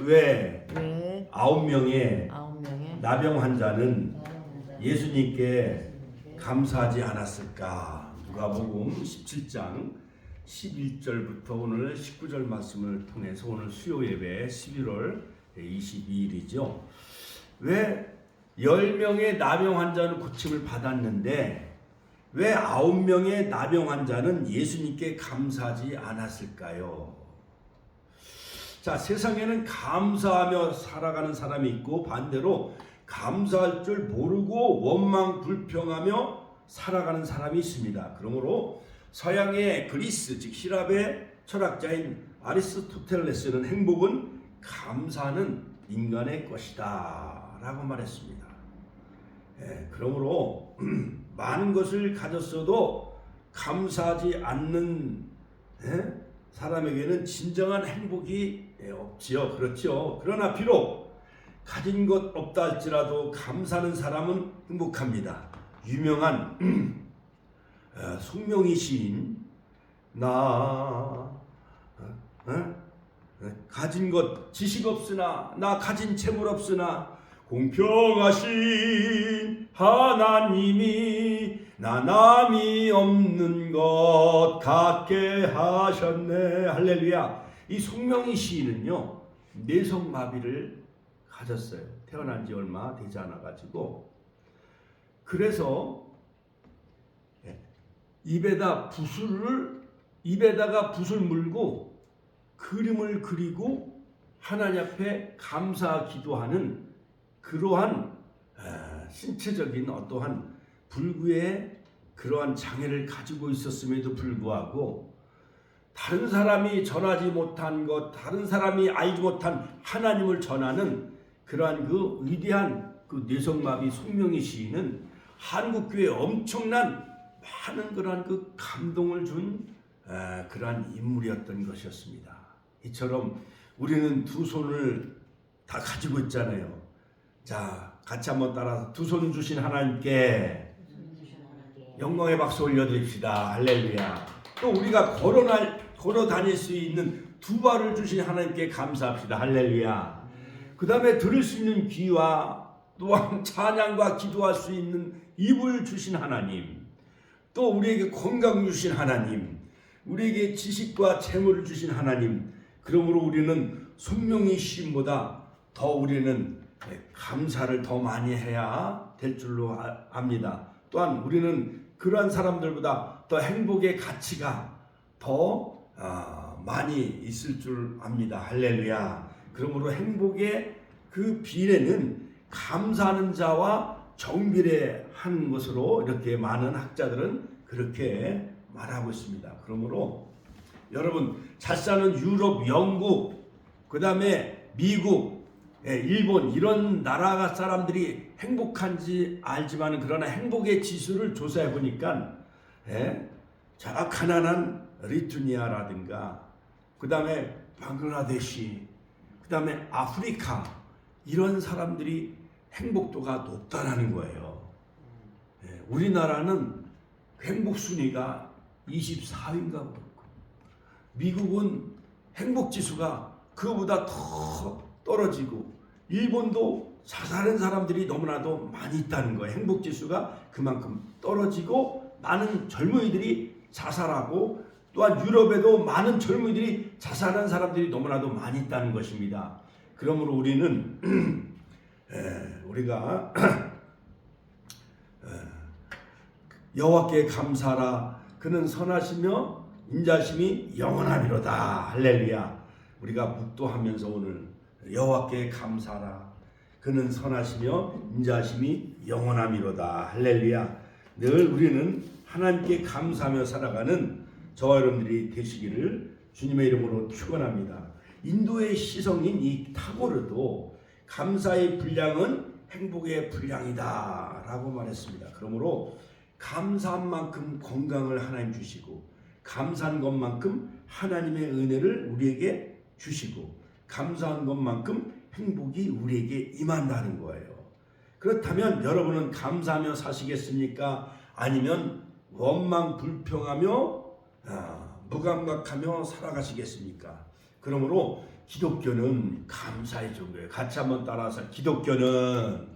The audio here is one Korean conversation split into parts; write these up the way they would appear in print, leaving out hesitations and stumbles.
왜 왜 9명의 9명의 나병 환자는 예수님께 감사하지 않았을까? 누가복음 17장 11절부터 오늘 19절 말씀을 통해서 오늘 수요 예배 11월 22일이죠. 왜 10명의 나병 환자는 고침을 받았는데 왜 9명의 나병 환자는 예수님께 감사하지 않았을까요? 자, 세상에는 감사하며 살아가는 사람이 있고 반대로 감사할 줄 모르고 원망 불평하며 살아가는 사람이 있습니다. 그러므로 서양의 그리스 즉 시랍의 철학자인 아리스토텔레스는 행복은 감사하는 인간의 것이다 라고 말했습니다. 그러므로 많은 것을 가졌어도 감사하지 않는 사람에게는 진정한 행복이 없지요. 그렇죠. 그러나 비록 가진 것 없다 할지라도 감사하는 사람은 행복합니다. 유명한 송명희 시인 가진 것 지식 없으나 나 가진 재물 없으나 공평하신 하나님이 나 남이 없는 것 같게 하셨네. 할렐루야. 이 송명희 시인은요 뇌성마비를 가졌어요. 태어난 지 얼마 되지 않아 가지고 그래서 입에다가 붓을 물고 그림을 그리고 하나님 앞에 감사 기도하는 그러한 신체적인 어떠한 불구의 그러한 장애를 가지고 있었음에도 불구하고 다른 사람이 전하지 못한 것, 다른 사람이 알지 못한 하나님을 전하는 그러한 그 위대한 그 뇌성마비 송명희 시인은 한국교회에 엄청난 많은 그러한 그 감동을 준 그러한 인물이었던 것이었습니다. 이처럼 우리는 두 손을 다 가지고 있잖아요. 자, 같이 한번 따라서 두 손 주신 하나님께 영광의 박수 올려드립시다. 할렐루야. 또 우리가 걸어 다닐 수 있는 두 발을 주신 하나님께 감사합시다. 할렐루야. 그 다음에 들을 수 있는 귀와 또한 찬양과 기도할 수 있는 입을 주신 하나님, 또 우리에게 건강 주신 하나님, 우리에게 지식과 재물을 주신 하나님. 그러므로 우리는 송명희 시인보다 더 우리는 감사를 더 많이 해야 될 줄로 압니다. 또한 우리는 그러한 사람들보다 더 행복의 가치가 더 많이 있을 줄 압니다. 할렐루야. 그러므로 행복의 그 비례는 감사하는 자와 정비례한 것으로 이렇게 많은 학자들은 그렇게 말하고 있습니다. 그러므로 여러분 잘 사는 유럽, 영국, 그 다음에 미국, 일본 이런 나라 사람들이 행복한지 알지만 그러나 행복의 지수를 조사해 보니까 저 가난한 리투니아라든가 그 다음에 방글라데시, 그 다음에 아프리카 이런 사람들이 행복도가 높다라는 거예요. 우리나라는 행복 순위가 24위인가 그렇고 미국은 행복 지수가 그거보다 더 떨어지고 일본도 자살하는 사람들이 너무나도 많이 있다는 거예요. 행복 지수가 그만큼 떨어지고 많은 젊은이들이 자살하고 또한 유럽에도 많은 젊은이들이 자살하는 사람들이 너무나도 많이 있다는 것입니다. 그러므로 우리는 우리가 여호와께 감사하라. 그는 선하시며 인자심이 영원하리로다. 할렐루야. 우리가 묵도하면서 오늘 여호와께 감사하라. 그는 선하시며 인자심이 영원하리로다. 할렐루야. 늘 우리는 하나님께 감사하며 살아가는 저와 여러분들이 되시기를 주님의 이름으로 축원합니다. 인도의 시성인 이 타고르도 감사의 분량은 행복의 분량이다 라고 말했습니다. 그러므로 감사한 만큼 건강을 하나님 주시고 감사한 것만큼 하나님의 은혜를 우리에게 주시고 감사한 것만큼 행복이 우리에게 임한다는 거예요. 그렇다면 여러분은 감사하며 사시겠습니까? 아니면 원망 불평하며 무감각하며 살아가시겠습니까? 그러므로 기독교는 감사의 종교예요. 같이 한번 따라서 기독교는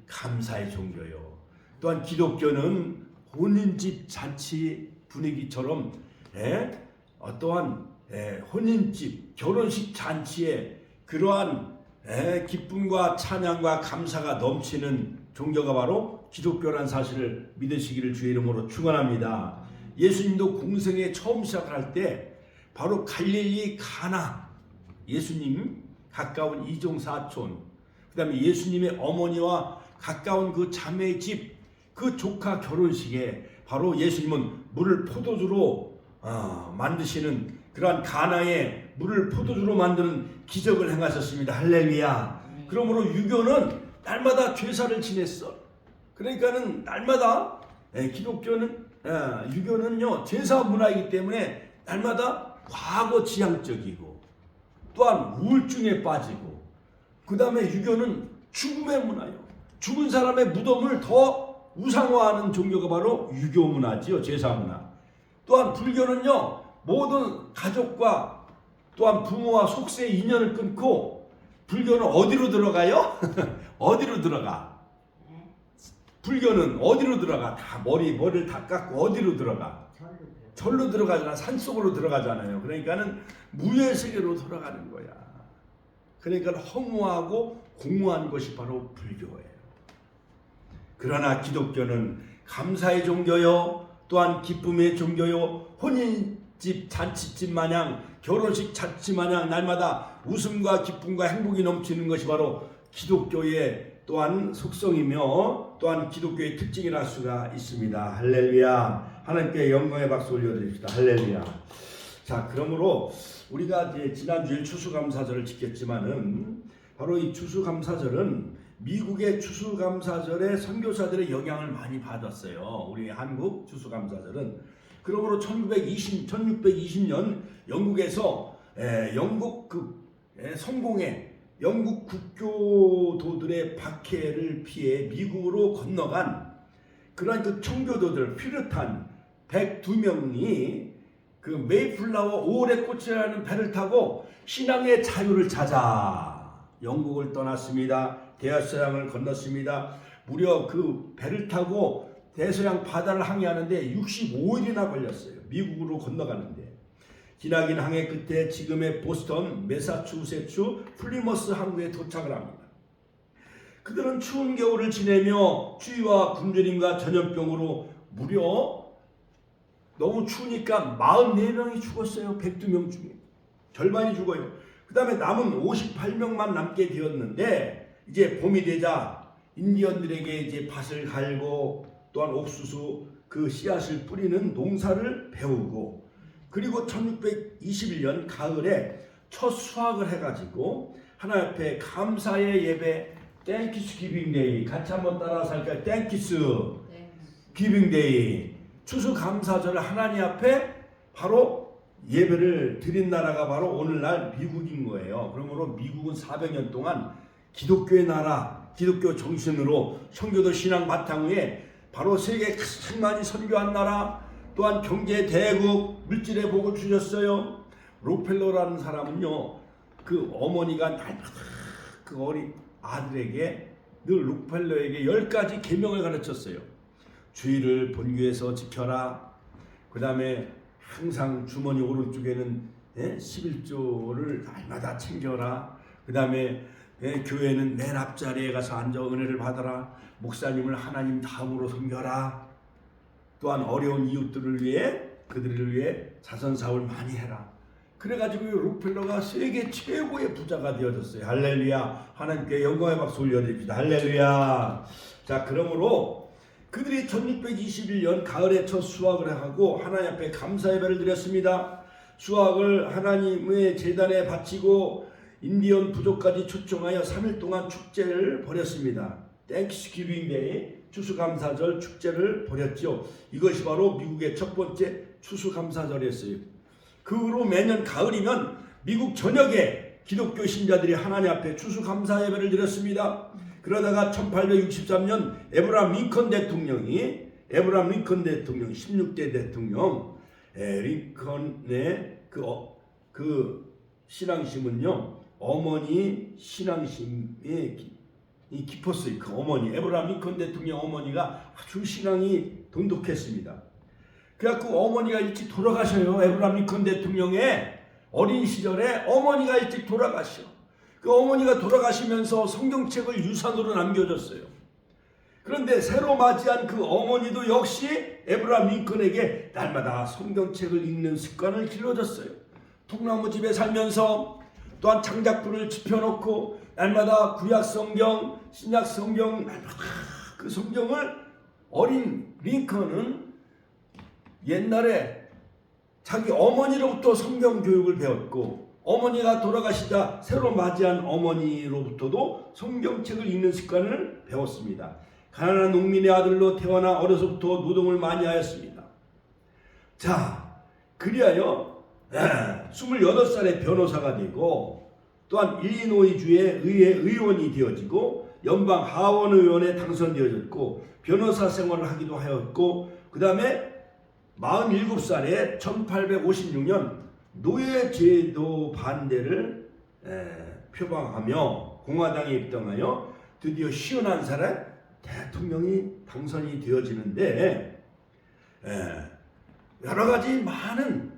감사의 종교요. 또한 기독교는 혼인집 잔치 분위기처럼 어떠한 혼인집 결혼식 잔치에 그러한 기쁨과 찬양과 감사가 넘치는 종교가 바로 기독교란 사실을 믿으시기를 주의 이름으로 축원합니다. 예수님도 공생에 처음 시작할 때 바로 갈릴리 가나, 예수님 가까운 이종 사촌, 그 다음에 예수님의 어머니와 가까운 그 자매의 집, 그 조카 결혼식에 바로 예수님은 물을 포도주로 만드시는 그러한 가나의 물을 포도주로 만드는 기적을 행하셨습니다. 할렐루야. 그러므로 유교는 날마다 제사를 지냈어. 그러니까는 날마다 기독교는 유교는요 제사 문화이기 때문에 날마다 과거 지향적이고 또한 우울증에 빠지고, 그 다음에 유교는 죽음의 문화요. 죽은 사람의 무덤을 더 우상화하는 종교가 바로 유교 문화지요. 제사 문화. 또한 불교는요 모든 가족과 또한 부모와 속세의 인연을 끊고, 불교는 어디로 들어가요? 어디로 들어가? 불교는 어디로 들어가? 다 머리를 다 깎고 어디로 들어가? 절로 들어가잖아. 산속으로 들어가잖아요. 그러니까는 무의 세계로 돌아가는 거야. 그러니까 허무하고 공허한 것이 바로 불교예요. 그러나 기독교는 감사의 종교요, 또한 기쁨의 종교요, 혼인집 잔치집 마냥, 결혼식 잔치 마냥 날마다 웃음과 기쁨과 행복이 넘치는 것이 바로 기독교의 또한 속성이며 또한 기독교의 특징이라 할 수가 있습니다. 할렐루야. 하나님께 영광의 박수 올려드립시다. 할렐루야. 자, 그러므로 우리가 이제 지난주에 추수감사절을 지켰지만은 바로 이 추수감사절은 미국의 추수감사절의 선교사들의 영향을 많이 받았어요. 우리 한국 추수감사절은. 그러므로 1620년 영국에서 영국 성공의 영국 국교도들의 박해를 피해 미국으로 건너간 그러한 그 청교도들 퓨리탄 102명이 그 메이플라워 5월의 꽃이라는 배를 타고 신앙의 자유를 찾아 영국을 떠났습니다. 대서양을 건넜습니다. 무려 그 배를 타고 대서양 바다를 항해하는데 65일이나 걸렸어요. 미국으로 건너가는데. 기나긴 항해 끝에 지금의 보스턴, 매사추세츠, 플리머스 항구에 도착을 합니다. 그들은 추운 겨울을 지내며 추위와 굶주림과 전염병으로 무려 너무 추우니까 44명이 죽었어요. 102명 중에. 절반이 죽어요. 그 다음에 남은 58명만 남게 되었는데, 이제 봄이 되자 인디언들에게 이제 밭을 갈고 또한 옥수수 그 씨앗을 뿌리는 농사를 배우고, 그리고 1621년 가을에 첫 수확을 해가지고 하나님 앞에 감사의 예배, 땡키스 기빙데이, 같이 한번 따라서 할까요? 땡키스 기빙데이, 추수감사절을 하나님 앞에 바로 예배를 드린 나라가 바로 오늘날 미국인 거예요. 그러므로 미국은 400년 동안 기독교의 나라, 기독교 정신으로 청교도 신앙 바탕 위에 바로 세계 가장 많이 선교한 나라, 또한 경제 대국, 물질의 복을 주셨어요. 록펠러라는 사람은요, 그 어머니가 날마다 그 어린 아들에게 늘 록펠러에게 10가지 계명을 가르쳤어요. 주의를 본교에서 지켜라. 그 다음에 항상 주머니 오른쪽에는 11조를 날마다 챙겨라. 그 다음에 교회는 맨 앞자리에 가서 앉아 은혜를 받아라. 목사님을 하나님 다음으로 섬겨라. 또한 어려운 이웃들을 위해, 그들을 위해 자선사업을 많이 해라. 그래가지고 록펠러가 세계 최고의 부자가 되어졌어요. 할렐루야. 하나님께 영광의 박수 올려드립니다. 할렐루야. 자, 그러므로 그들이 1621년 가을에 첫 수확을 하고 하나님 앞에 감사 예배를 드렸습니다. 수확을 하나님의 제단에 바치고 인디언 부족까지 초청하여 3일 동안 축제를 벌였습니다. 땡큐스기빙 데이, 추수감사절 축제를 벌였죠. 이것이 바로 미국의 첫 번째 추수감사절이었어요. 그 후로 매년 가을이면 미국 전역에 기독교 신자들이 하나님 앞에 추수감사 예배를 드렸습니다. 그러다가 1863년 에브라함 링컨 대통령이 16대 대통령 링컨의 그 신앙심은요, 어머니 신앙심에 깊었어요. 그 어머니, 에브라함 링컨 대통령 어머니가 아주 신앙이 돈독했습니다. 그래갖고 어머니가 일찍 돌아가셔요. 에브라함 링컨 대통령의 어린 시절에 어머니가 일찍 돌아가셔. 그 어머니가 돌아가시면서 성경책을 유산으로 남겨줬어요. 그런데 새로 맞이한 그 어머니도 역시 에브라함 링컨에게 날마다 성경책을 읽는 습관을 길러줬어요. 통나무집에 살면서 또한 장작불을 지펴놓고 날마다 구약 성경, 신약 성경, 날마다 그 성경을 어린 링컨은 옛날에 자기 어머니로부터 성경 교육을 배웠고, 어머니가 돌아가시자 새로 맞이한 어머니로부터도 성경책을 읽는 습관을 배웠습니다. 가난한 농민의 아들로 태어나 어려서부터 노동을 많이 하였습니다. 자, 그리하여 28살에 변호사가 되고, 또한 일리노이주의 의회 의원이 되어지고 연방 하원 의원에 당선되어졌고 변호사 생활을 하기도 하였고, 그 다음에 47살에 1856년 노예제도 반대를 표방하며 공화당에 입당하여 드디어 51살에 대통령이 당선이 되어지는데, 여러 가지 많은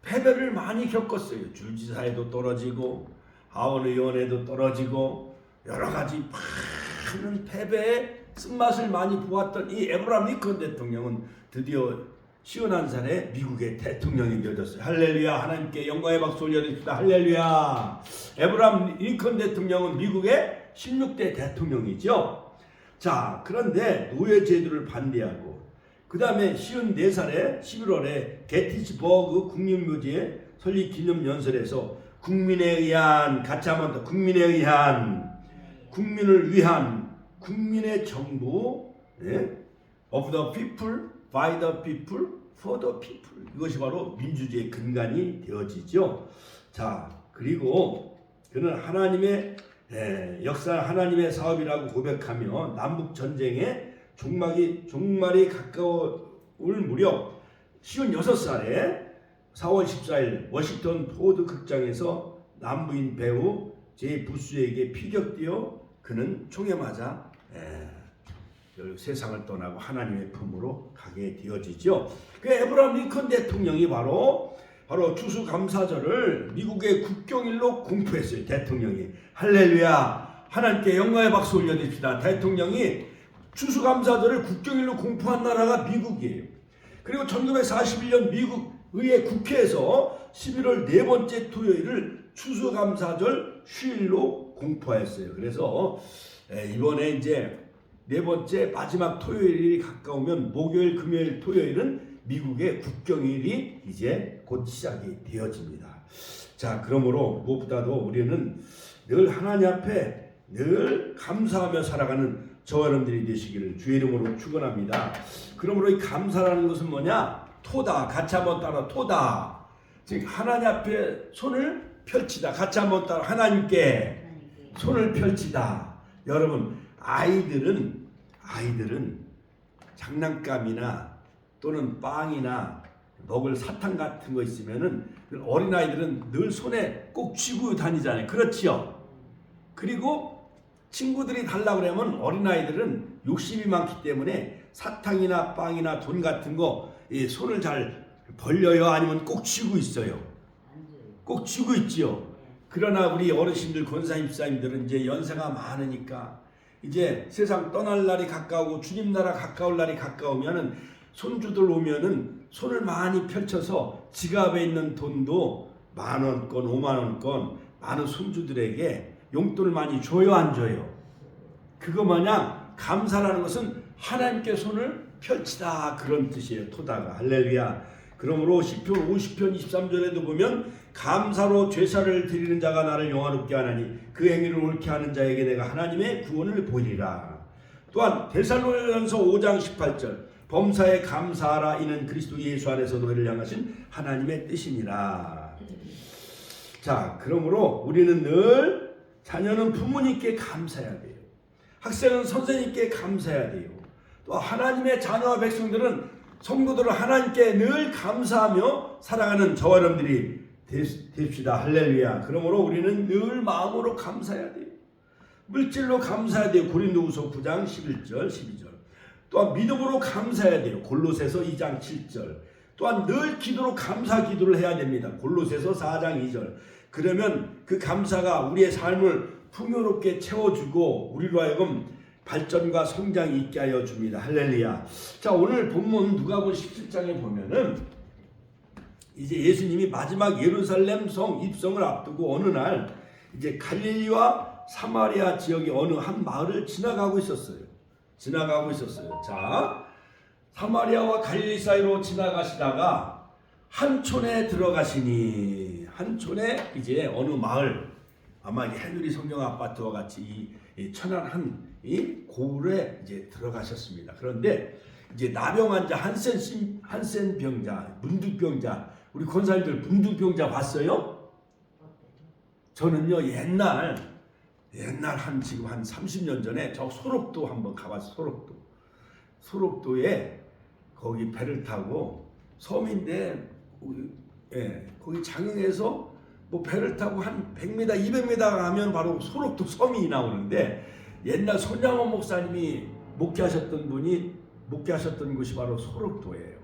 패배를 많이 겪었어요. 주지사에도 떨어지고 하원의원에도 떨어지고 여러 가지 많은 패배의 쓴맛을 많이 보았던 이 에브라함 링컨 대통령은 드디어 51살에 미국의 대통령이 되어졌어요. 할렐루야. 하나님께 영광의 박수 올려드립시다. 할렐루야. 에브라함 링컨 대통령은 미국의 16대 대통령이죠. 자, 그런데 노예제도를 반대하고 그 다음에 54살에 11월에 게티스버그 국립묘지의 설립 기념연설에서 국민에 의한, 같이 한번 더, 국민에 의한, 국민을 위한, 국민의 정부, of the people, by the people, for the people. 이것이 바로 민주주의의 근간이 되어지죠. 자, 그리고 그는 하나님의 역사, 하나님의 사업이라고 고백하며 남북 전쟁의 종말이 가까울 무렵 56살에 4월 14일 워싱턴 포드 극장에서 남부인 배우 제 부스에게 피격되어 그는 총에 맞아 세상을 떠나고 하나님의 품으로 가게 되어지죠. 그 에브라함 링컨 대통령이 바로 추수감사절을 미국의 국경일로 공포했어요. 대통령이. 할렐루야. 하나님께 영광의 박수 올려드립시다. 대통령이 추수감사절을 국경일로 공포한 나라가 미국이에요. 그리고 1941년 미국 의회 국회에서 11월 네 번째 토요일을 추수감사절 휴일로 공포하였어요. 그래서 이번에 이제 네 번째 마지막 토요일이 가까우면 목요일, 금요일, 토요일은 미국의 국경일이 이제 곧 시작이 되어집니다. 자, 그러므로 무엇보다도 우리는 늘 하나님 앞에 늘 감사하며 살아가는 저와 여러분들이 되시기를 주의 이름으로 축원합니다. 그러므로 이 감사라는 것은 뭐냐? 토다. 같이 한번 따라 토다. 즉 하나님 앞에 손을 펼치다. 같이 한번 따라 하나님께 손을 펼치다. 여러분, 아이들은 장난감이나 또는 빵이나 먹을 사탕 같은 거 있으면은 어린아이들은 늘 손에 꼭 쥐고 다니잖아요. 그렇지요? 그리고 친구들이 달라고 그러면 어린아이들은 욕심이 많기 때문에 사탕이나 빵이나 돈 같은 거 손을 잘 벌려요? 아니면 꼭 쥐고 있어요? 꼭 쥐고 있지요. 그러나 우리 어르신들, 권사님, 집사님들은 이제 연세가 많으니까 이제 세상 떠날 날이 가까우고 주님 나라 가까울 날이 가까우면은 손주들 오면은 손을 많이 펼쳐서 지갑에 있는 돈도 10,000원권, 50,000원권 많은 손주들에게 용돈을 많이 줘요, 안 줘요? 그거 마냥 감사라는 것은 하나님께 손을 펼치다, 그런 뜻이에요. 토다가. 할렐루야. 그러므로 시편 50편 23절에도 보면 감사로 제사를 드리는 자가 나를 영화롭게 하나니 그 행위를 옳게 하는 자에게 내가 하나님의 구원을 보이리라. 또한 데살로니가전서 5장 18절 범사에 감사하라 이는 그리스도 예수 안에서 너희를 향하신 하나님의 뜻이니라. 자, 그러므로 우리는 늘 자녀는 부모님께 감사해야 돼요. 학생은 선생님께 감사해야 돼요. 또 하나님의 자녀와 백성들은 성도들은 하나님께 늘 감사하며 살아가는 저와 여러분들이 됩시다. 할렐루야. 그러므로 우리는 늘 마음으로 감사해야 돼요. 물질로 감사해야 돼요. 고린도후서 9장 11절 12절. 또한 믿음으로 감사해야 돼요. 골로새서 2장 7절. 또한 늘 기도로 감사 기도를 해야 됩니다. 골로새서 4장 2절. 그러면 그 감사가 우리의 삶을 풍요롭게 채워주고 우리로 하여금 발전과 성장이 있게 하여 줍니다. 할렐루야. 자, 오늘 본문 누가복음 17장에 보면은 이제 예수님이 마지막 예루살렘 성 입성을 앞두고 어느 날 이제 갈릴리와 사마리아 지역의 어느 한 마을을 지나가고 있었어요. 자, 사마리아와 갈릴리 사이로 지나가시다가 한촌에 들어가시니, 한촌에 이제 어느 마을, 아마 해누리 성경 아파트와 같이 이 천안한 이 고을에 이제 들어가셨습니다. 그런데 이제 나병 환자 한센 병자, 문둥병자, 우리 권사님들 문둥병자 봤어요? 저는요 옛날 지금 한 30년 전에 저 소록도 한번 가봤어요. 소록도에 거기 배를 타고 섬인데 거기 장흥에서 뭐 배를 타고 한 100m, 200m 가면 바로 소록도 섬이 나오는데 옛날 손양원 목사님이 목회하셨던 곳이 바로 소록도예요.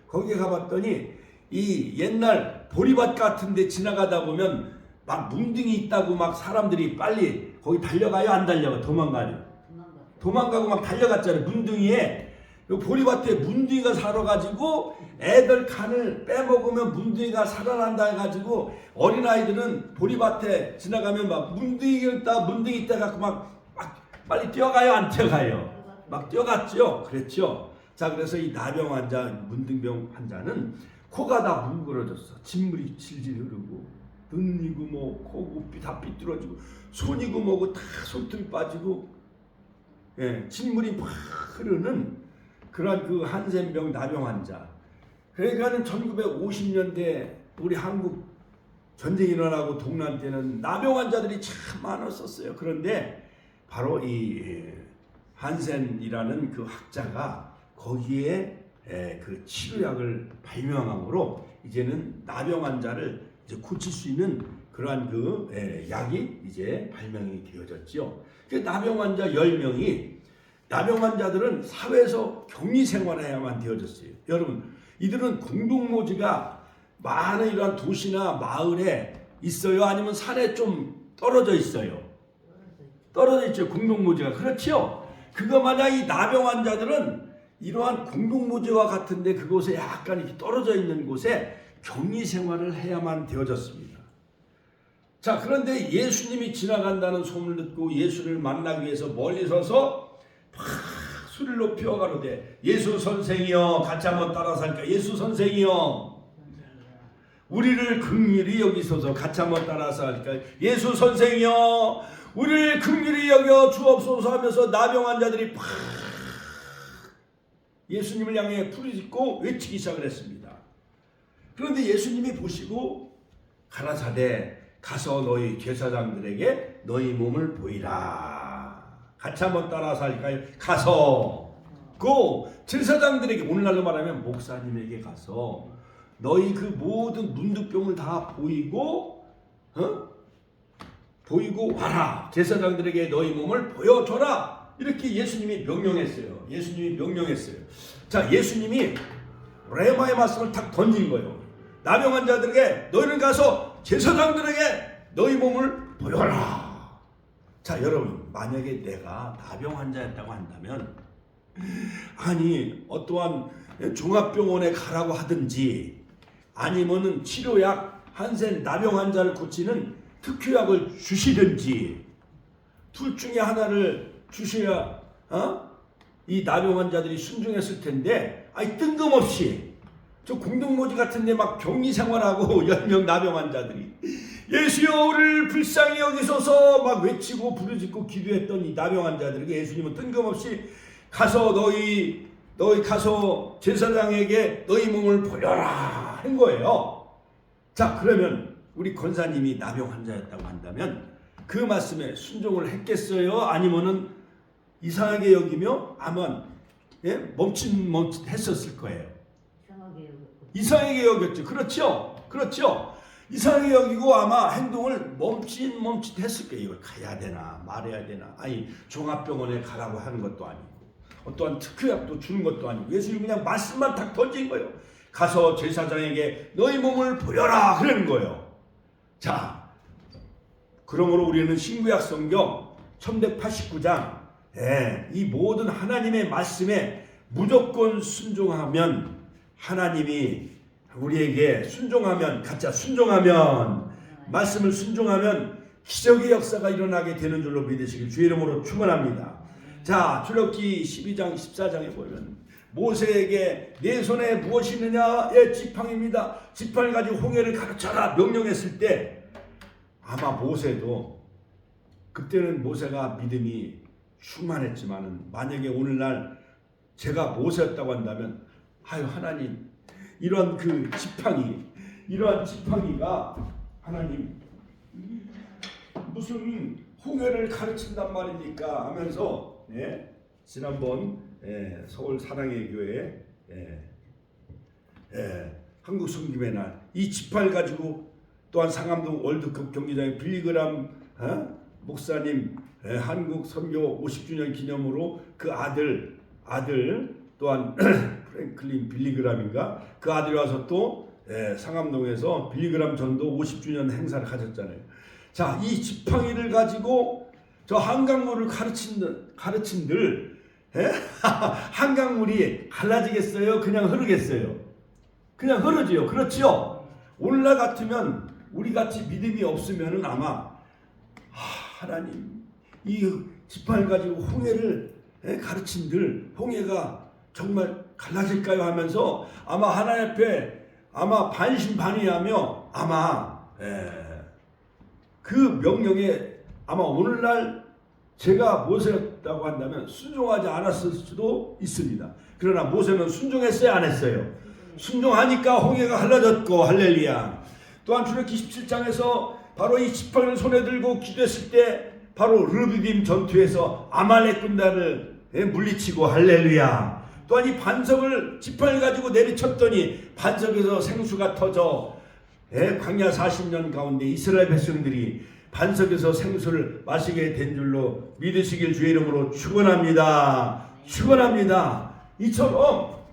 거기 가봤더니 이 옛날 보리밭 같은데 지나가다 보면 막 문둥이 있다고 막 사람들이 빨리 거기 달려가요? 안 달려가? 도망가고 막 달려갔잖아요. 문둥이에 보리밭에 문둥이가 살아가지고 애들 간을 빼먹으면 문둥이가 살아난다 해가지고 어린아이들은 보리밭에 지나가면 막 문둥이 있다 갖고 막 빨리 뛰어가요? 안 뛰어가요? 막 뛰어갔죠? 그랬죠? 자, 그래서 이 나병 환자, 문둥병 환자는 코가 다 뭉그러졌어. 진물이 질질 흐르고 눈이고 뭐 코고 다 삐뚤어지고 손이고 뭐고 다 손톱이 빠지고 진물이 막 흐르는 그런 그 한센병 나병 환자. 그러니까는 1950년대 우리 한국 전쟁이 일어나고 동란 때는 나병 환자들이 참 많았었어요. 그런데 바로 이 한센이라는 그 학자가 거기에 그 치료약을 발명함으로 이제는 나병 환자를 이제 고칠 수 있는 그러한 그 약이 이제 발명이 되어졌죠. 그 나병 환자 10명이 나병 환자들은 사회에서 격리 생활해야만 되어졌어요. 여러분, 이들은 공동모지가 많은 이러한 도시나 마을에 있어요? 아니면 산에 좀 떨어져 있어요? 떨어져 있죠. 공동모지가. 그렇죠? 그거 마냥 이 나병 환자들은 이러한 공동모지와 같은데 그곳에 약간 이렇게 떨어져 있는 곳에 격리 생활을 해야만 되어졌습니다. 자, 그런데 예수님이 지나간다는 소문을 듣고 예수를 만나기 위해서 멀리 서서 막 소리를 높여 가로되 예수 선생이여 같이 한번 따라서 할까? 예수 선생이여 우리를 긍휼히 여기소서. 같이 한번 따라서 할까? 예수 선생이여 우리를 긍휼히 여겨 주옵소서 하면서 나병 환자들이 팍 예수님을 향해 부르짖고 외치기 시작을 했습니다. 그런데 예수님이 보시고 가라사대 가서 너희 제사장들에게 너희 몸을 보이라. 같이 한번 따라서 할까요? 가서 그 제사장들에게, 오늘날로 말하면 목사님에게 가서 너희 그 모든 문둥병을 다 보이고 와라. 제사장들에게 너희 몸을 보여줘라. 이렇게 예수님이 명령했어요. 자, 예수님이 레마의 말씀을 탁 던진 거예요. 나병 환자들에게 너희는 가서 제사장들에게 너희 몸을 보여라. 자, 여러분, 만약에 내가 나병 환자였다고 한다면 아니 어떠한 종합병원에 가라고 하든지 아니면은 치료약 한센 나병 환자를 고치는 특효약을 주시든지 둘 중에 하나를 주셔야 이 나병 환자들이 순종했을 텐데 아니 뜬금없이 저 공동모지 같은데 막 격리 생활하고 10명 나병 환자들이 예수여 우리를 불쌍히 여기소서 막 외치고 부르짖고 기도했던 이 나병 환자들에게 예수님은 뜬금없이 가서 너희 가서 제사장에게 너희 몸을 보여라 한 거예요. 자, 그러면 우리 권사님이 나병 환자였다고 한다면 그 말씀에 순종을 했겠어요? 아니면은 이상하게 여기며 아마 멈칫 했었을 거예요. 이상하게 여겼죠. 그렇죠? 이상하게 여기고 아마 행동을 멈칫멈칫했을 거예요. 이걸 가야 되나 말해야 되나. 아니 종합병원에 가라고 하는 것도 아니고 어떠한 특효약도 주는 것도 아니고 예수님 그냥 말씀만 딱 던진 거예요. 가서 제사장에게 너희 몸을 보여라 그러는 거예요. 자, 그러므로 우리는 신구약 성경 1189장 이 모든 하나님의 말씀에 무조건 순종하면 하나님이 우리에게 순종하면 가짜 순종하면 말씀을 순종하면 기적의 역사가 일어나게 되는 줄로 믿으시길 주의 이름으로 축원합니다. 자, 출애굽기 12장 14장에 보면 모세에게 내 손에 무엇이 있느냐의 지팡이입니다. 지팡이 가지고 홍해를 가르쳐라 명령했을 때 아마 모세도 그때는 모세가 믿음이 충만했지만은 만약에 오늘날 제가 모세였다고 한다면 아유 하나님 이러한 그 이러한 지팡이가 하나님 무슨 홍해를 가르친단 말입니까 하면서 지난번 서울 사랑의 교회 한국 성김의 날 이 지팡이 가지고 또한 상암동 월드컵 경기장에 빌리그람 목사님 한국 선교 50주년 기념으로 그 아들 또한 프랭클린 빌리그람인가 그 아들이 와서 또 상암동에서 빌리그람 전도 50주년 행사를 가졌잖아요. 자, 이 지팡이를 가지고 저 한강물을 가르친들 한강물이 갈라지겠어요? 그냥 흐르겠어요? 그냥 흐르지요. 그렇지요? 오늘날 같으면 우리 같이 믿음이 없으면은 아마 하나님 이 지팡이를 가지고 홍해를 가르친들 홍해가 정말 갈라질까요 하면서 아마 하나님 앞에 아마 반신반의하며 아마 그 명령에 아마 오늘날 제가 모세였다고 한다면 순종하지 않았을 수도 있습니다. 그러나 모세는 순종했어요 안 했어요? 순종하니까 홍해가 갈라졌고 할렐루야. 또한 출애굽기 17장에서 바로 이 지팡이를 손에 들고 기도했을 때 바로 르비딤 전투에서 아말렉 군단을 물리치고 할렐루야. 또한 이 반석을 지팡이 가지고 내리쳤더니 반석에서 생수가 터져 광야 40년 가운데 이스라엘 백성들이 반석에서 생수를 마시게 된 줄로 믿으시길 주의 이름으로 축원합니다. 축원합니다. 이처럼요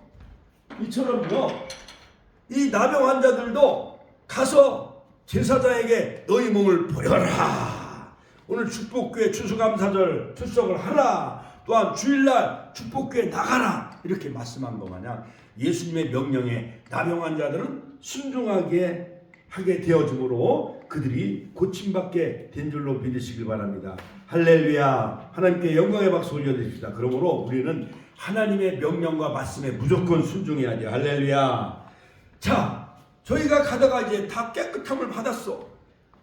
이 나병 환자들도 가서 제사장에게 너희 몸을 보여라. 오늘 축복교회 추수감사절 출석을 하라. 또한 주일날 축복교회 나가라. 이렇게 말씀한 것 마냥 예수님의 명령에 나병 환자들은 순종하게 하게 되어지므로 그들이 고침받게 된 줄로 믿으시길 바랍니다. 할렐루야. 하나님께 영광의 박수 올려드립시다. 그러므로 우리는 하나님의 명령과 말씀에 무조건 순종해야 돼요. 할렐루야. 자, 저희가 가다가 이제 다 깨끗함을 받았어.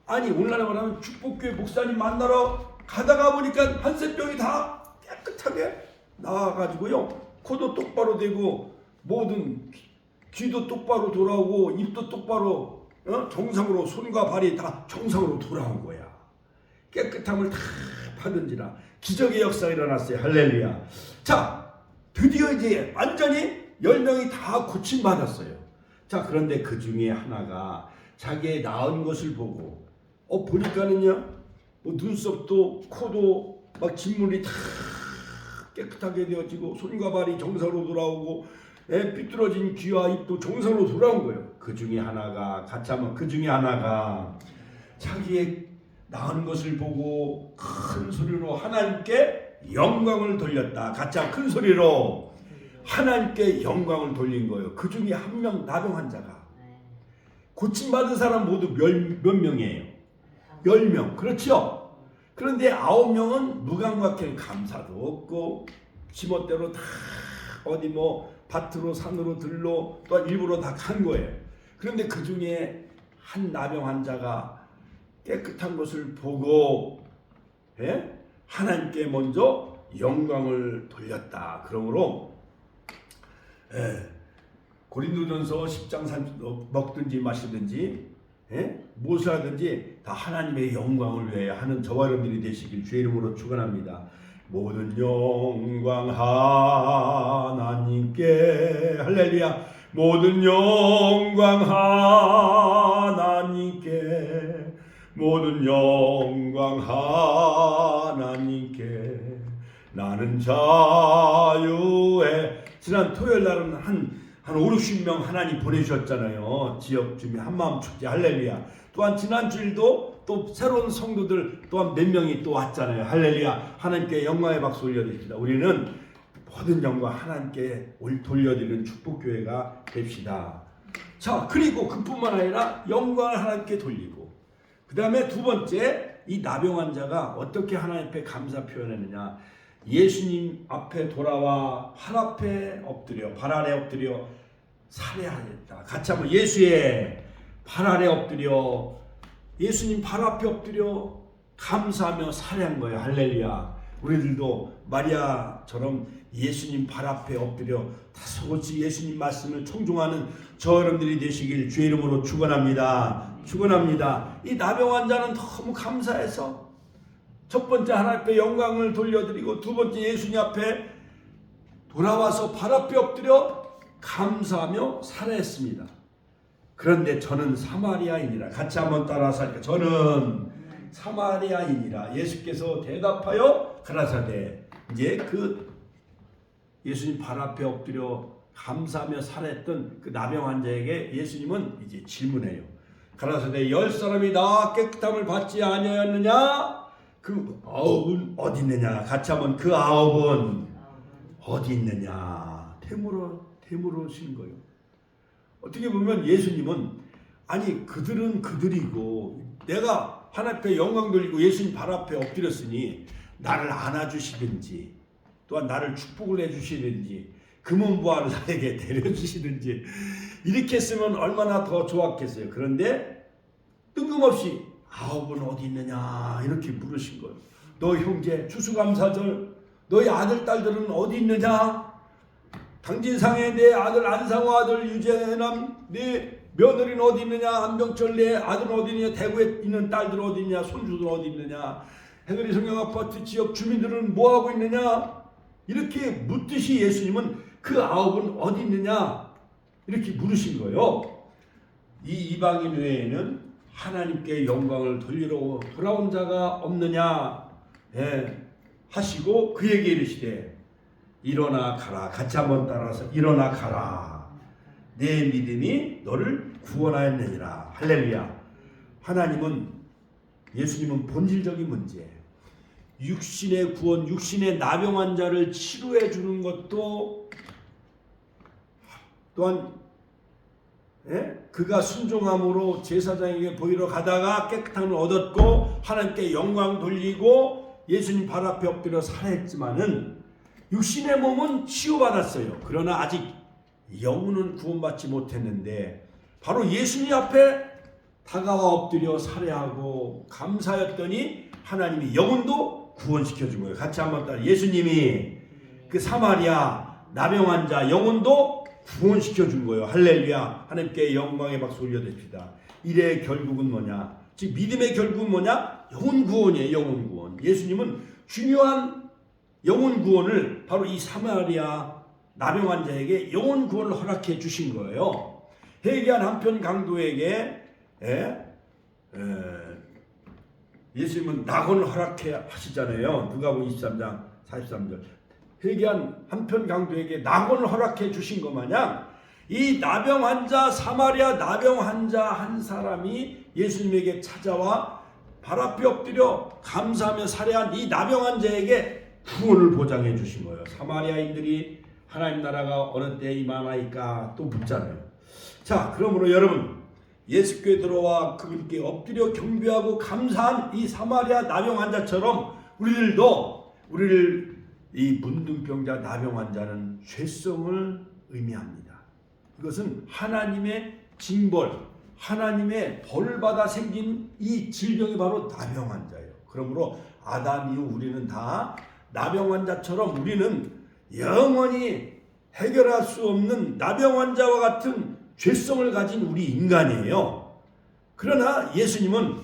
아니 오늘날에 말하면 축복교회 목사님 만나러 가다가 보니까 한센병이 다 깨끗하게 나와가지고요. 코도 똑바로 되고 모든 귀도 똑바로 돌아오고 입도 똑바로 정상으로 손과 발이 다 정상으로 돌아온 거야. 깨끗함을 다 받은지라 기적의 역사가 일어났어요. 할렐루야. 자, 드디어 이제 완전히 10명이 다 고침받았어요. 자, 그런데 그 중에 하나가 자기의 나은 것을 보고 보니까는요 뭐 눈썹도 코도 막 진물이 다 깨끗하게 되어지고 손과 발이 정상으로 돌아오고 삐뚤어진 귀와 입도 정상으로 돌아온 거예요. 그 중에 하나가 같이 하면 그 중에 하나가 자기의 나은 것을 보고 큰 소리로 하나님께 영광을 돌렸다. 같이 하면 큰 소리로 하나님께 영광을 돌린 거예요. 그 중에 한 명 나병 환자가 고침받은 사람 모두 몇 명이에요? 10명. 그렇죠? 그런데 9명은 무감각해 감사도 없고 지멋대로 다 어디 뭐 밭으로 산으로 들로 또 일부러 다 간 거예요. 그런데 그 중에 한 나병 환자가 깨끗한 것을 보고 하나님께 먼저 영광을 돌렸다. 그러므로 고린도전서 10장 먹든지 마시든지 무엇을 하든지 다 하나님의 영광을 위해 하는 저와 여러분들이 되시길 주의 이름으로 축원합니다. 모든 영광 하나님께 할렐루야. 모든 영광 하나님께 모든 영광 하나님께 나는 자유해. 지난 토요일 날은 한 5, 60명 하나님 보내주셨잖아요. 지역 주민 한마음 축제 할렐루야. 또한 지난 주일도 또 새로운 성도들 또한 몇 명이 또 왔잖아요. 할렐루야. 하나님께 영광의 박수 올려드립니다. 우리는 모든 영광 하나님께 돌려드리는 축복교회가 됩시다. 자, 그리고 그뿐만 아니라 영광을 하나님께 돌리고, 그 다음에 두 번째, 이 나병 환자가 어떻게 하나님 앞에 감사 표현했느냐. 예수님 앞에 돌아와 발 앞에 엎드려, 발 아래 엎드려 살해하였다. 같이 한번 예수의 발 아래 엎드려, 예수님 발 앞에 엎드려 감사하며 살해한 거예요. 할렐루야. 우리들도 마리아처럼 예수님 발 앞에 엎드려 다소곳이 예수님 말씀을 청종하는 저 여러분들이 되시길 주의 이름으로 축원합니다. 축원합니다. 이 나병 환자는 너무 감사해서 첫 번째 하나님 앞에 영광을 돌려드리고, 두 번째 예수님 앞에 돌아와서 발 앞에 엎드려 감사하며 살아했습니다. 그런데 저는 사마리아인이라. 같이 한번 따라서 할까요? 저는 사마리아인이라. 예수께서 대답하여 가라사대. 이제 그 예수님 발 앞에 엎드려 감사하며 살아했던 그 나병 환자에게 예수님은 이제 질문해요. 가라사대 10사람이 다 깨끗함을 받지 아니하였느냐? 그 9은 어디 있느냐? 같이 한번 그 9은 어디 있느냐? 되물으신 거예요. 어떻게 보면 예수님은, 아니 그들은 그들이고 내가 하나님 앞에 영광 돌리고 예수님 발 앞에 엎드렸으니 나를 안아주시든지 또한 나를 축복을 해주시든지 금은보화를 나에게 데려주시든지 이렇게 했으면 얼마나 더 좋았겠어요. 그런데 뜬금없이 9은 어디 있느냐 이렇게 물으신 거예요. 너 형제 추수감사절 너희 아들 딸들은 어디 있느냐? 당진상에 내 아들 안상호 아들 유재남 내 며느리는 어디 있느냐? 안병철 내 아들은 어디 있느냐? 대구에 있는 딸들은 어디 있느냐? 손주들은 어디 있느냐? 해거리 성경 아파트 지역 주민들은 뭐하고 있느냐? 이렇게 묻듯이 예수님은 그 9은 어디 있느냐? 이렇게 물으신 거예요. 이 이방인 외에는 하나님께 영광을 돌리러 돌아온 자가 없느냐? 하시고 그에게 이르시되 일어나 가라. 같이 한번 따라서 일어나 가라. 내 믿음이 너를 구원하였느니라. 할렐루야. 하나님은, 예수님은 본질적인 문제, 육신의 구원, 육신의 나병 환자를 치료해 주는 것도 또한 그가 순종함으로 제사장에게 보이러 가다가 깨끗함을 얻었고 하나님께 영광 돌리고 예수님 발 앞에 엎드려 살아했지만은 육신의 몸은 치유받았어요. 그러나 아직 영혼은 구원받지 못했는데 바로 예수님 앞에 다가와 엎드려 살해하고 감사했더니 하나님이 영혼도 구원시켜준 거예요. 같이 한번 따라. 예수님이 그 사마리아 나병 환자 영혼도 구원시켜준 거예요. 할렐루야. 하나님께 영광의 박수 올려드립시다. 이래 결국은 뭐냐? 즉 믿음의 결국은 뭐냐? 영혼 구원이에요. 영혼 구원. 예수님은 중요한 영혼 구원을 바로 이 사마리아 나병 환자에게 영혼 구원을 허락해 주신 거예요. 회개한 한편 강도에게 예수님은 낙원을 허락해 하시잖아요. 누가복음 23장 43절. 회개한 한편 강도에게 낙원을 허락해 주신 것 마냥 이 나병 환자, 사마리아 나병 환자 한 사람이 예수님에게 찾아와 발 앞에 엎드려 감사하며 살해한 이 나병 환자에게 구원을 보장해 주신 거예요. 사마리아인들이 하나님 나라가 어느 때 임하나이까 또 묻잖아요. 자, 그러므로 여러분, 예수께 들어와 그분께 엎드려 경배하고 감사한 이 사마리아 나병 환자처럼 우리를 이 문둥병자 나병 환자는 죄성을 의미합니다. 이것은 하나님의 징벌, 하나님의 벌을 받아 생긴 이 질병이 바로 나병 환자예요. 그러므로 아담 이후 우리는 다 나병 환자처럼 우리는 영원히 해결할 수 없는 나병 환자와 같은 죄성을 가진 우리 인간이에요. 그러나 예수님은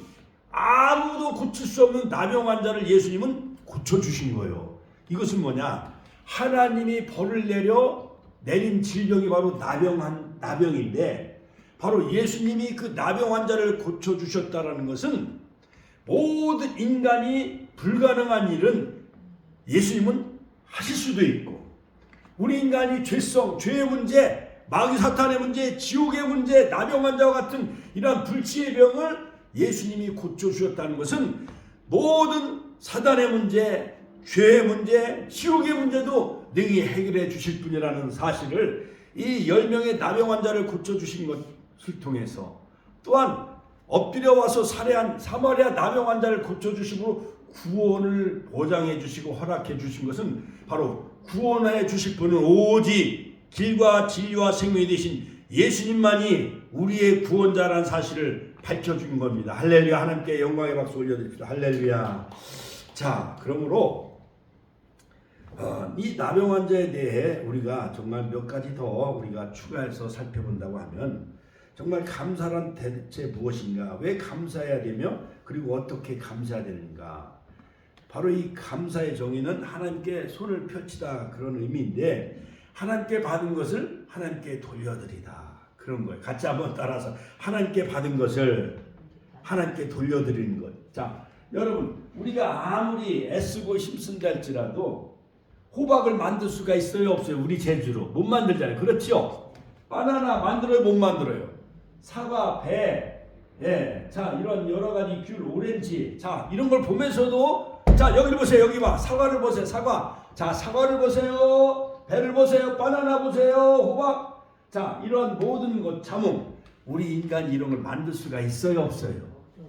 아무도 고칠 수 없는 나병 환자를 예수님은 고쳐주신 거예요. 이것은 뭐냐? 하나님이 벌을 내린 질병이 바로 나병인데 바로 예수님이 그 나병 환자를 고쳐주셨다는 것은 모든 인간이 불가능한 일은 예수님은 하실 수도 있고, 우리 인간이 죄성, 죄의 문제, 마귀 사탄의 문제, 지옥의 문제, 나병 환자와 같은 이러한 불치의 병을 예수님이 고쳐주셨다는 것은 모든 사단의 문제, 죄의 문제, 지옥의 문제도 능히 해결해 주실 분이라는 사실을 이 10명의 나병 환자를 고쳐주신 것을 통해서, 또한 엎드려 와서 살해한 사마리아 나병 환자를 고쳐주심으로 구원을 보장해 주시고 허락해 주신 것은 바로 구원해 주실 분은 오직 길과 진리와 생명이 되신 예수님만이 우리의 구원자라는 사실을 밝혀준 겁니다. 할렐루야. 하나님께 영광의 박수 올려드립시다. 할렐루야. 자, 그러므로 이 나병 환자에 대해 우리가 정말 몇 가지 더 우리가 추가해서 살펴본다고 하면, 정말 감사란 대체 무엇인가, 왜 감사해야 되며 그리고 어떻게 감사해야 되는가. 바로 이 감사의 정의는 하나님께 손을 펼치다, 그런 의미인데, 하나님께 받은 것을 하나님께 돌려드리다, 그런 거예요. 같이 한번 따라서 하나님께 받은 것을 하나님께 돌려드리는 것. 자, 여러분, 우리가 아무리 애쓰고 힘쓴다 할지라도 호박을 만들 수가 있어요, 없어요? 우리 제주로 못 만들잖아요. 그렇죠? 바나나 만들어요, 못 만들어요? 사과, 배, 예, 자, 이런 여러 가지 귤, 오렌지, 자, 이런 걸 보면서도, 자, 여기를 보세요. 여기 봐. 사과를 보세요. 사과. 자, 사과를 보세요. 배를 보세요. 바나나 보세요. 호박. 자, 이런 모든 것, 자몽. 우리 인간이 이런 걸 만들 수가 있어요, 없어요?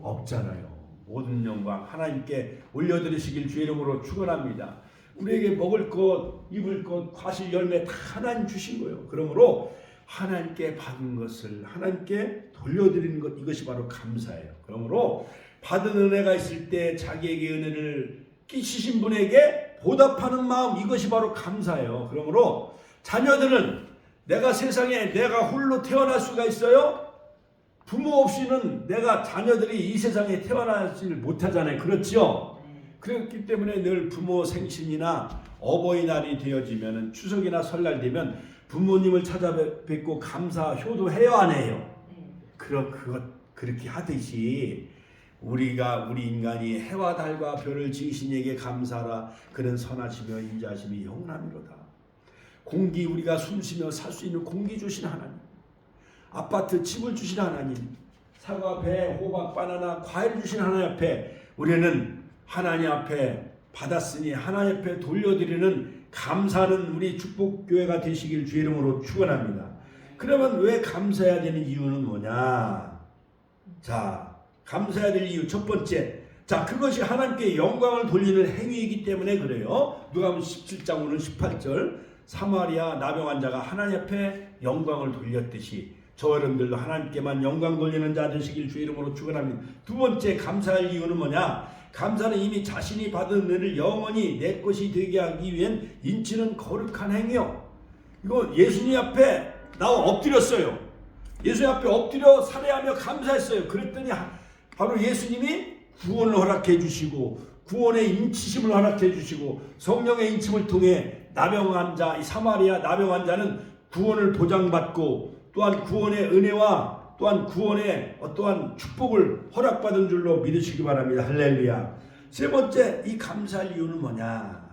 없잖아요. 모든 영광 하나님께 올려드리시길 주의 이름으로 축원합니다. 우리에게 먹을 것, 입을 것, 과실, 열매 다 하나님 주신 거예요. 그러므로 하나님께 받은 것을 하나님께 돌려드리는 것, 이것이 바로 감사예요. 그러므로 받은 은혜가 있을 때 자기에게 은혜를 끼치신 분에게 보답하는 마음, 이것이 바로 감사예요. 그러므로 자녀들은, 내가 세상에 내가 홀로 태어날 수가 있어요? 부모 없이는 내가 자녀들이 이 세상에 태어나지를 못하잖아요. 그렇죠? 그렇기 때문에 늘 부모 생신이나 어버이날이 되어지면, 추석이나 설날 되면 부모님을 찾아뵙고 감사 효도해야 안 해요. 그렇게 하듯이 우리 인간이 해와 달과 별을 지으신 이에게 감사하라. 그는 선하시며 인자하심이 영원하미로다. 공기, 우리가 숨쉬며 살 수 있는 공기 주신 하나님, 아파트 집을 주신 하나님, 사과, 배, 호박, 바나나, 과일 주신 하나님 앞에 우리는 하나님 앞에 받았으니 하나님 앞에 돌려드리는 감사하는 우리 축복교회가 되시길 주의 이름으로 축원합니다. 그러면 왜 감사해야 되는 이유는 뭐냐? 자, 감사해야 될 이유 첫 번째, 자, 그것이 하나님께 영광을 돌리는 행위이기 때문에 그래요. 누가복음 17장 오늘 18절, 사마리아 나병 환자가 하나님 앞에 영광을 돌렸듯이 저 여러분들도 하나님께만 영광 돌리는 자 되시길 주의 이름으로 축원합니다. 두 번째 감사할 이유는 뭐냐? 감사는 이미 자신이 받은 은혜를 영원히 내 것이 되게 하기 위한 인치는 거룩한 행위요. 이거 예수님 앞에 나와 엎드렸어요. 예수님 앞에 엎드려 살해하며 감사했어요. 그랬더니 바로 예수님이 구원을 허락해 주시고, 구원의 인치심을 허락해 주시고, 성령의 인침을 통해 나병 환자, 이 사마리아 나병 환자는 구원을 보장받고, 또한 구원의 은혜와 또한 구원의 어떠한 축복을 허락받은 줄로 믿으시기 바랍니다. 할렐루야. 세 번째, 이 감사할 이유는 뭐냐?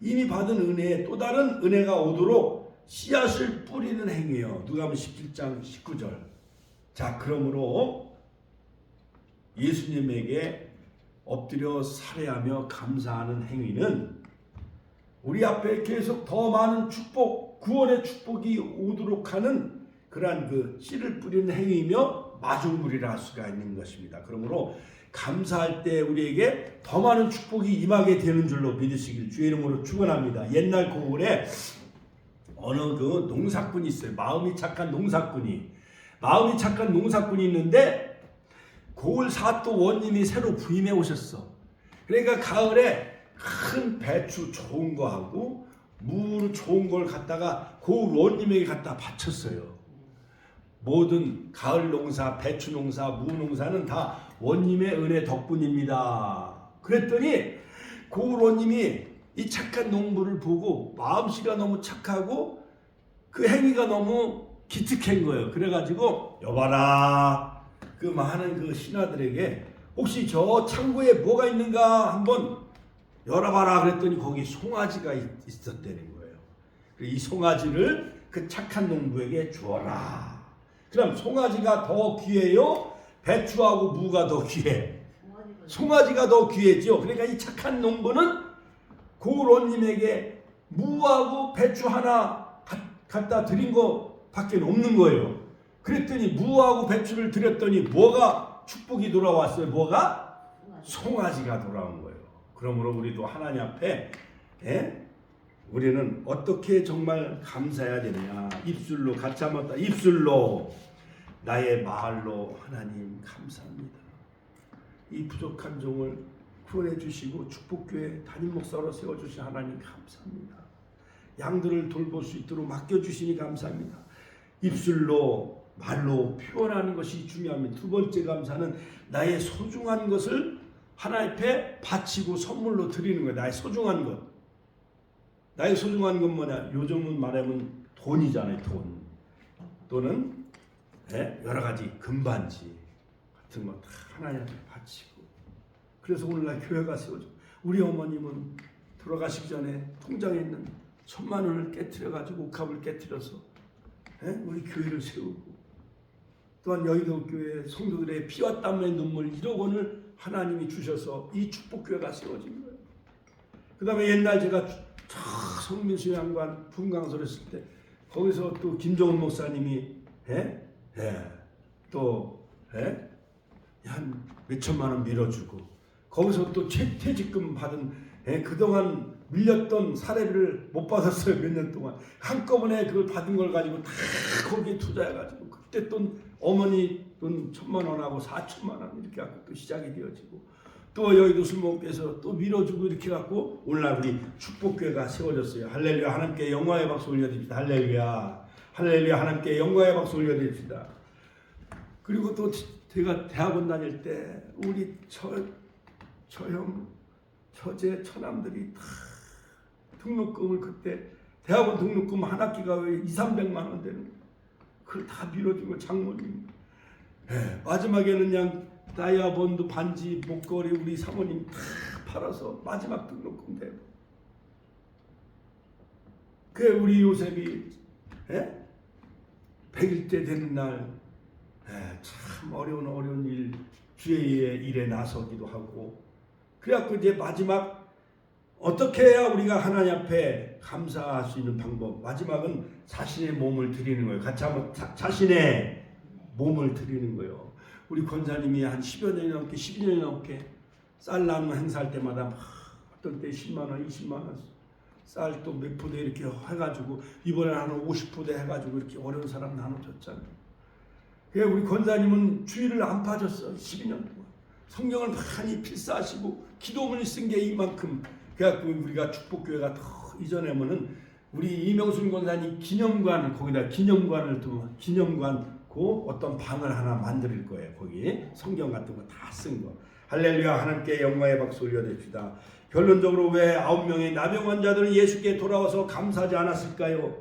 이미 받은 은혜에 또 다른 은혜가 오도록 씨앗을 뿌리는 행위예요. 누가복음 17장 19절. 자, 그러므로 예수님에게 엎드려 살해하며 감사하는 행위는 우리 앞에 계속 더 많은 축복, 구원의 축복이 오도록 하는 그러한 그 씨를 뿌리는 행위이며 마중물이라 할 수가 있는 것입니다. 그러므로 감사할 때 우리에게 더 많은 축복이 임하게 되는 줄로 믿으시길 주의 이름으로 축원합니다. 옛날 고을에 어느 그 농사꾼이 있어요. 마음이 착한 농사꾼이 있는데 고을 사또 원님이 새로 부임해 오셨어. 그러니까 가을에 큰 배추 좋은 거 하고 무 좋은 걸 갖다가 고을 원님에게 갖다 바쳤어요. 모든 가을 농사, 배추 농사, 무 농사는 다 원님의 은혜 덕분입니다. 그랬더니 고을 원님이 이 착한 농부를 보고 마음씨가 너무 착하고 그 행위가 너무 기특한 거예요. 그래가지고 여봐라, 그 많은 그 신하들에게 혹시 저 창고에 뭐가 있는가 한번 열어봐라 그랬더니 거기 송아지가 있었다는 거예요. 이 송아지를 그 착한 농부에게 주어라. 그럼 송아지가 더 귀해요? 배추하고 무가 더 귀해? 송아지가 더 귀해죠. 그러니까 이 착한 농부는 고로님에게 무하고 배추 하나 갖다 드린 거밖에 없는 거예요. 그랬더니 무하고 배추를 드렸더니 뭐가 축복이 돌아왔어요? 뭐가? 송아지가 돌아온 거예요. 그러므로 우리도 하나님 앞에 우리는 어떻게 정말 감사해야 되느냐. 입술로 같이 한번 입술로 나의 말로 하나님 감사합니다. 이 부족한 종을 구원해 주시고 축복교회 담임 목사로 세워주신 하나님 감사합니다. 양들을 돌볼 수 있도록 맡겨주시니 감사합니다. 입술로 말로 표현하는 것이 중요합니다. 두 번째 감사는 나의 소중한 것을 하나님 앞에 바치고 선물로 드리는 거예요. 나의 소중한 것. 나의 소중한 건 뭐냐? 요즘은 말하면 돈이잖아요. 돈. 또는 여러 가지 금반지 같은 거 다 하나님 앞에 바치고. 그래서 오늘날 교회가 세워져. 우리 어머님은 돌아가시기 전에 통장에 있는 1,000만 원을 깨트려가지고 옥합을 깨트려서 우리 교회를 세우고, 또한 여의도 교회 성도들의 피와 땀의 눈물 1억 원을 하나님이 주셔서 이 축복교회가 세워진 거예요. 그 다음에 옛날 제가 성민수 양관 분강소를 했을 때 거기서 또 김종훈 목사님이 한 몇천만 원 밀어주고, 거기서 또 퇴직금 받은 그동안 밀렸던 사례를 못 받았어요. 몇 년 동안 한꺼번에 그걸 받은 걸 가지고 다 거기에 투자해가지고 그때 또 어머니 돈 1,000만 원하고 4천만 원 이렇게 갖고 또 시작이 되어지고, 또 여의도 술목에서 또 밀어주고 이렇게 갖고 오늘날 우리 축복교회가 세워졌어요. 할렐루야. 하나님께 영광의 박수 올려드립니다. 할렐루야. 할렐루야. 하나님께 영광의 박수 올려드립니다. 그리고 또 제가 대학원 다닐 때 우리 처형 처제 처남들이 다 등록금을, 그때 대학원 등록금 한 학기가 왜 200~300만 원 되는 거예요. 그걸 다 밀어주고 장모님. 마지막에는 그냥 다이아몬드 반지 목걸이 우리 사모님 다 팔아서 마지막 등록금 되고. 그 우리 요셉이 100일째 되는 날 참 어려운 일, 주의 일에 나서기도 하고. 그래갖고 이제 마지막 어떻게 해야 우리가 하나님 앞에 감사할 수 있는 방법, 마지막은 자신의 몸을 드리는 거예요. 같이 한번 자신의 몸을 드리는 거예요. 우리 권사님이 한 10여 년이 넘게 12년이 넘게 쌀 나눔 행사할 때마다 어떤 때 10만 원, 20만 원 쌀 또 몇 포대 이렇게 해가지고 이번에 한 50포대 해가지고 이렇게 어려운 사람 나눠줬잖아요. 우리 권사님은 주일을 안 빠졌어. 12년 동안 성경을 많이 필사하시고 기도문을 쓴 게 이만큼. 그래갖고 우리가 축복교회가 더 이전에면은 우리 이명순 권사님 기념관, 거기다 기념관 그 어떤 방을 하나 만들 거예요. 거기 성경 같은 거 다 쓴 거. 할렐루야. 하나님께 영광의 박수 올려드립시다. 결론적으로 왜 9명의 나병 환자들은 예수께 돌아와서 감사하지 않았을까요?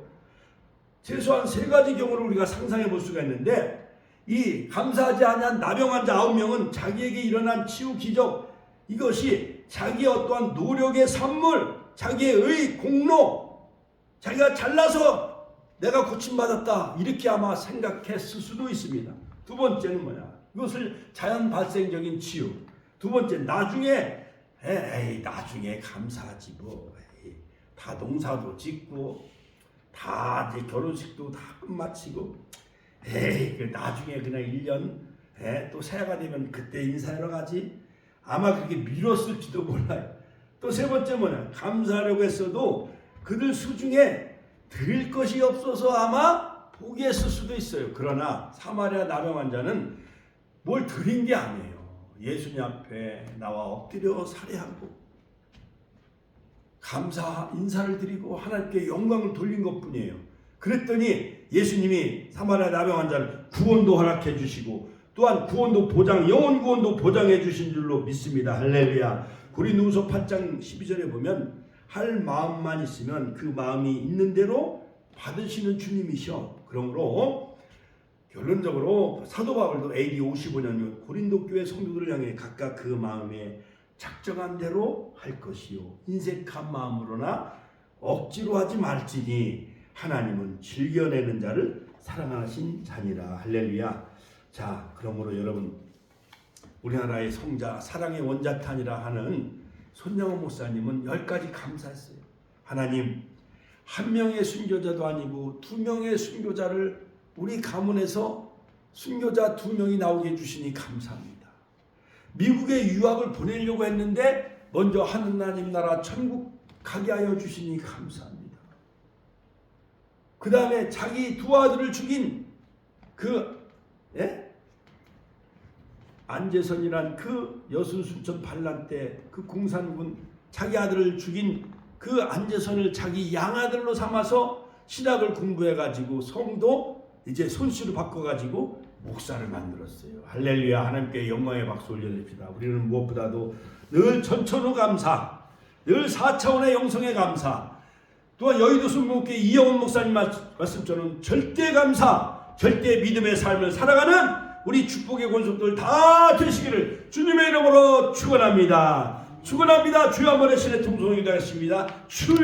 최소한 3가지 경우를 우리가 상상해 볼 수가 있는데, 이 감사하지 않은 나병 환자 9명은 자기에게 일어난 치유 기적, 이것이 자기의 어떠한 노력의 산물, 자기의 공로, 자기가 잘나서 내가 고침받았다 이렇게 아마 생각했을 수도 있습니다. 두 번째는 뭐냐? 이것을 자연 발생적인 치유. 두 번째, 나중에 감사하지 뭐. 다 농사도 짓고 다 이제 결혼식도 다 끝마치고 그 나중에 그냥 1년 또 새해가 되면 그때 인사하러 가지. 아마 그렇게 미뤘을지도 몰라요. 또 세 번째 뭐냐? 감사하려고 했어도 그들 수중에 드릴 것이 없어서 아마 포기했을 수도 있어요. 그러나 사마리아 나병 환자는 뭘 드린 게 아니에요. 예수님 앞에 나와 엎드려 살해하고 감사 인사를 드리고 하나님께 영광을 돌린 것뿐이에요. 그랬더니 예수님이 사마리아 나병 환자를 구원도 허락해 주시고 또한 구원도 영혼 구원도 보장해 주신 줄로 믿습니다. 할렐루야. 고린도후서 8장 12절에 보면 할 마음만 있으면 그 마음이 있는 대로 받으시는 주님이셔. 그러므로 결론적으로 사도 바울도 AD 55년 고린도 교회 성도들을 향해 각각 그 마음에 작정한 대로 할 것이요 인색한 마음으로나 억지로 하지 말지니 하나님은 즐겨내는 자를 사랑하신 자니라. 할렐루야. 자, 그러므로 여러분, 우리나라의 성자 사랑의 원자탄이라 하는 손영원 목사님은 10가지 감사했어요. 하나님, 한 명의 순교자도 아니고 2명의 순교자를 우리 가문에서 순교자 2명이 나오게 해주시니 감사합니다. 미국에 유학을 보내려고 했는데 먼저 하느님 나라 천국 가게 하여 주시니 감사합니다. 그 다음에 자기 2 아들을 죽인 안재선이란 그 여순순천 반란 때 그 공산군 자기 아들을 죽인 그 안재선을 자기 양아들로 삼아서 신학을 공부해가지고 성도 이제 손씨로 바꿔가지고 목사를 만들었어요. 할렐루야. 하나님께 영광의 박수 올려드립시다. 우리는 무엇보다도 늘 전천후 감사, 늘 4차원의 영성의 감사, 또한 여의도 순복음교회 이영훈 목사님 말씀처럼 절대 감사, 절대 믿음의 삶을 살아가는 우리 축복의 권속들 다 되시기를 주님의 이름으로 축원합니다. 축원합니다. 주여 한번 신의 통성이 되겠습니다.